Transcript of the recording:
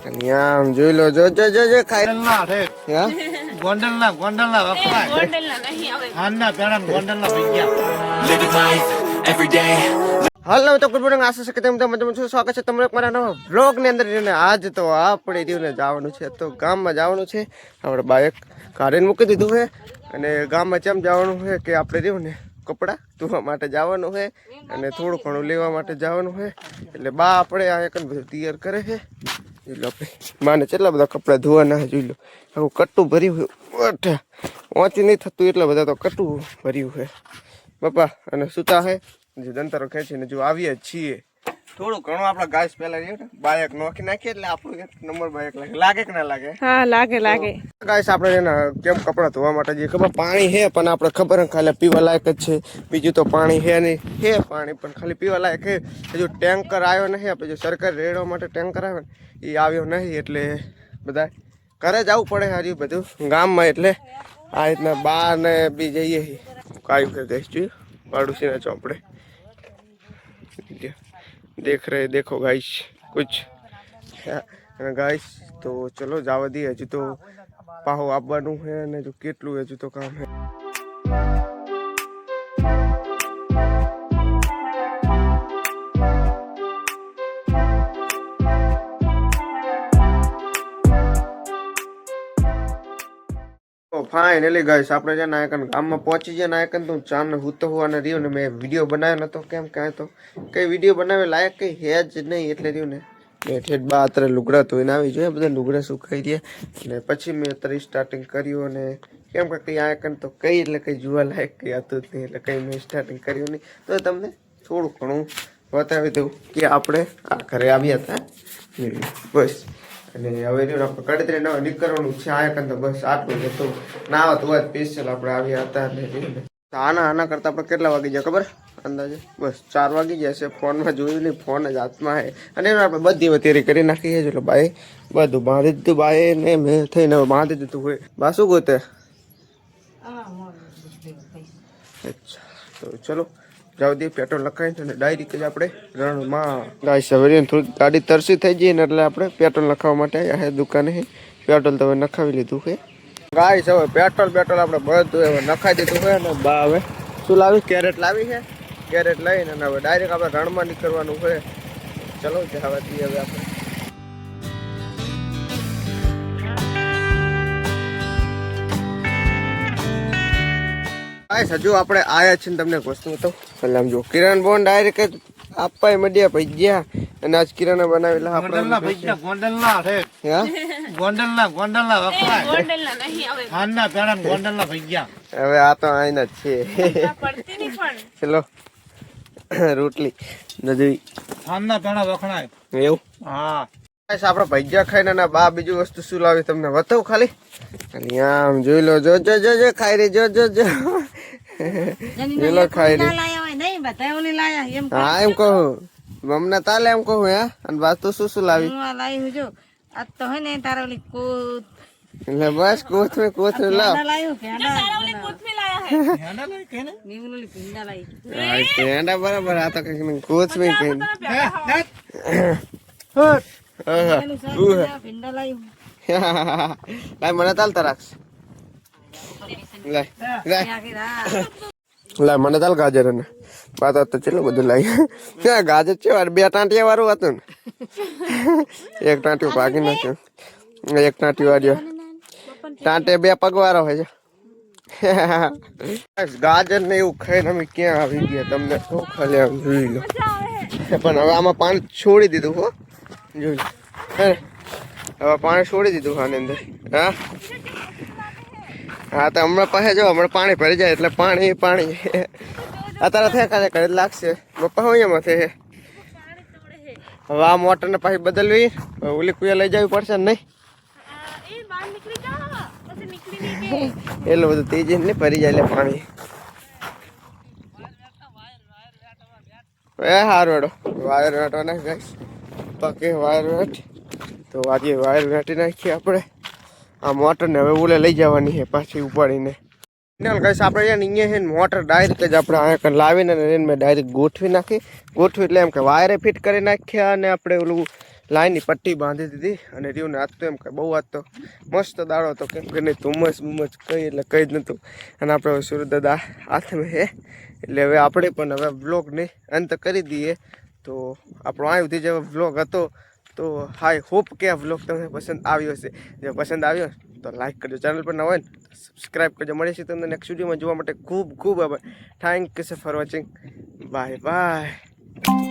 આમ જોઈ લો જો જો જો જો ખાઈ ગોંડલના છે હા ગોંડલના વખણાય હાનના પેડા ગોંડલના ભૈયા Living life every day. હાલો તો ગુડ મોર્નિંગ આશા છે કે તમે છું સ્વાગત છે તમારું મારા નવા બ્લોગ ની અંદર ને આજ તો આપણે રહ્યું જવાનું છે તો ગામમાં જવાનું છે આપણે બાઇક કાઢીને મૂકી દીધું છે અને ગામમાં કેમ જવાનું છે કે આપણે રહ્યું ને કપડાં ધોવા માટે જવાનું છે અને થોડું ઘણું લેવા માટે જવાનું છે એટલે બા આપણે આ એક બધું તૈયાર કરે છે જોઈ લો આપણે માને કેટલા બધા કપડાં ધોવાના જોઈ લો આવું કટ્ટું ભર્યું છે ઓછી નહીં થતું એટલા બધા તો કટ્ટું ભર્યું છે બાપા અને સુતા છે જે દંતરો ખેંચીને જો આવીએ છીએ થોડું ઘણું આપણા ગાય પહેલા રહ્યું ને બાઇક નોખી નાખીએ એટલે આપણું એક નંબર બાઇક લાગે કે ના લાગે? હા લાગે લાગે. ગાઈસ આપણે એના કેમ કપડાં ધોવા માટે જે ખબર પાણી છે પણ આપણે ખબર ખાલી પીવા લાયક જ છે બીજું તો પાણી છે નહીં છે પાણી પણ ખાલી પીવા લાયક છે હજુ ટેન્કર આવ્યો નહીં આપણે જો સરકાર રેડવા માટે ટેન્કર આવ્યો ને એ આવ્યો નહીં એટલે બધા ઘરે જવું પડે હજી બધું ગામમાં એટલે આ રીતના બહાર ને બી જઈએ કાયું કરી દઈશ જોયું પાડોશીના ચોપડે देख रहे देखो गाइस कुछ गाइस तो चलो जावा दी हजू तो पाहो आपવાનું है ने जो કેટલું હજુ તો કામ है तो फाइनली गाइस આપણે જે નાયકન ગામમાં પહોંચી ગયા નાયકન તો ચાન હુતો હોવાને રહ્યો ને મેં વિડીયો બનાવ્યો નતો કેમ કાંઈ તો કઈ વિડીયો બનાવે લાયક કઈ હે જ નહીં એટલે રહ્યું ને મેં ઠેઠ બા અત્યારે લુગડા ધોઈને આવી જોઈએ બધા લુગડા સુકાઈ ગયા અને પછી મેં અત્યારે સ્ટાર્ટિંગ કર્યું અને કેમ કે કંઈ આયકન તો કઈ એટલે કંઈ જોવા લાયક કંઈ હતું જ નહીં એટલે કંઈ મેં સ્ટાર્ટિંગ કર્યું નહીં તો તમને થોડું ઘણું બતાવી દઉં કે આપણે આ ઘરે આવ્યા હતા બસ અને હવે આપણે કડતરી નવા નીકળવાનું છે આયકન તો બસ આટલું જ હતું ના તો જ સ્પેશિયલ આપણે આવ્યા હતા એટલે આના કરતાં આપણે કેટલા વાગી જાય ખબર અંદાજે બસ 4 વાગી જશે ફોનમાં જોયું નહીં ફોન જ હાથમાં છે અને એમાં આપણે બધી વતેરી કરી નાખી છે એટલે બાએ બધું બાંધી દીધું બાએ ને મેં થઈને બાંધી દીધું હોય બા શું ગોતે અચ્છા તો ચલો જાવ દે પેટ્રોલ લખાવીને અને ડાયરેક્ટ જ આપણે રણમાં ગાઈસ હવે થોડી ગાડી તરસી થઈ જઈએ ને એટલે આપણે પેટ્રોલ નખાવવા માટે આવ્યા છે દુકાને પેટ્રોલ તો હવે નખાવી લીધું છે ગાઈસ હવે પેટ્રોલ આપણે બધું હવે નખાઈ દીધું છે અને બા હવે શું લાવી કેરેટ લાવી છે કેરેટ લઈને અને હવે ડાયરેક્ટ આપણે રણમાં નીકળવાનું છે ચલો જવા દઈએ હવે આપણે ગાઈસ હજુ આપણે આયા છીએ તમને એક વસ્તુ તો પેલા જો કિરણ બોન ડાયરેક્ટ આપવા મળ્યા ભાઈ ગયા અને આજ કિરણ બનાવેલા ગોંડલના ભૈયા ગોંડલના છે હા ગોંડલના વખણાય ગોંડલના નહીં હવે હાનના પેડા ગોંડલના ભૈયા હવે આ તો આઈના જ છે પડતી નહીં પણ ચલો રોટલી નદી હાનના પેડા વખણાય એવું હા ગાઈસ આપણે ભજીયા ખાઈને ના બા બીજું વસ્તુ શું લાવી તમને બતાવું ખાલી અને આમ જોઈ લો જો જો જો જો ખાઈ રહી જો જો જો ખાઈ રહી હા એમ કહું મમ્મી તાલે એમ કહું હે અને બા તું શું લાવી એટલે બસ કોથમી લાવ પેંડા બરાબર આ તો કઈ કોથમી કઈ લાય મને તાલતા રાખશ લાય મને તાલ ગાજર ને વાત તો ચેલું બધું લાવી ગાજર છે બે ટાંટિયા વાળું હતું ને એક ટાંટિયું ભાગી નાખ્યું એક ટાંટિયું વાળ્યો ટાંટે બે પગવાળો હોય છે ગાજર ને એવું ખાઈને અમે ક્યાં આવી ગયા તમને શું ખાલી આમ જોઈ લો પણ હવે આમાં પાણી છોડી દીધું હો જોઈ લો હવે પાણી છોડી દીધું આની અંદર હા હા તો હમણાં પાસે જો હમણાં પાણી ભરી જાય એટલે પાણી અત્યારે થયા કરે લાગશે પપ્પા હોય એમાં છે હવે આ મોટરને પાછી બદલવી ઓલી કુયા લઈ જવી પડશે ને નહીં એટલું બધું તેજી ને ભરી જાય એટલે પાણી એ સારું હેડો વાયર વેટવા નાખ ગાઈસ પકે વાયર વેટ તો આજે વાયર વેટી નાખીએ આપણે આ મોટરને હવે ઓલે લઈ જવાની છે પાછી ઉપાડીને ગાઈસ આપણે અહીંયા છે મોટર ડાયરેક્ટ જ આપણે અહીંયા લાવીને મેં ડાયરેક્ટ ગોઠવી નાખી એટલે એમ કે વાયરે ફિટ કરી નાખ્યા અને આપણે ઓલું લાઈનની પટ્ટી બાંધી દીધી અને રહ્યું ને આજ તો એમ કે બહુ આજ તો મસ્ત દાડો હતો કેમ કે નહીં ધુમ્મસ બુમ્મસ કંઈ એટલે કંઈ જ નહોતું અને આપણે હવે સુરત દાદા હાથમાં હે એટલે હવે આપણે પણ હવે વ્લોગને અંત કરી દઈએ તો આપણો આ સુધી જે વ્લોગ હતો તો હાઈ હોપ કે આ વ્લોગ તમને પસંદ આવ્યો હશે જો પસંદ આવ્યો તો લાઈક કરજો ચેનલ પર ન હોય ને સબસ્ક્રાઈબ કરજો મળે છે તમને નેક્સ્ટ વિડીયોમાં જોવા માટે ખૂબ ખૂબ આભાર thank you for watching bye bye